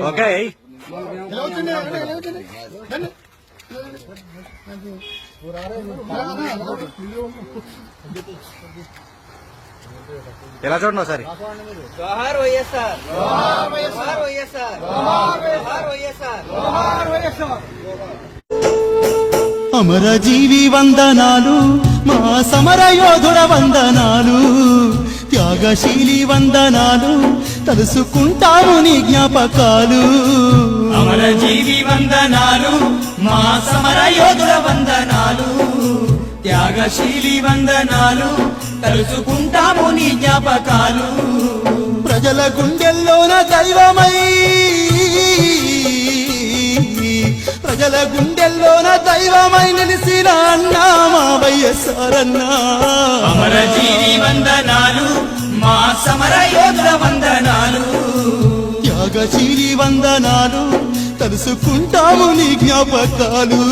Okay ఎలా చూడండి ఒకసారి. జోహార్ వైఎస్ఆర్, జోహార్ వైఎస్ఆర్, జోహార్ వైఎస్ఆర్, జోహార్ వైఎస్ఆర్. అమరజీవి వందనాలు, మా సమర యోధుల వందనాలు, త్యాగశీలి వందనాలు, తలుసుకుంటాము నీ జ్ఞాపకాలు. అమరజీవి వందనాలు, మా సమర యోధుల వందనాలు, త్యాగశీలి వందనాలు, తలుసుకుంటాము నీ జ్ఞాపకాలు. ప్రజల గుండెల్లోన దైవమై, ప్రజల గుండెల్లోన దైవమై నిలిసిన అన్నా మా వైఎస్ఆర్ అన్నా. అమరజీవి వందనాలు, మా సమర యోధుల వందనాలు, త్యాగశీలి వందనాలు, తలుసుకుంటాము నీ జ్ఞాపకాలు.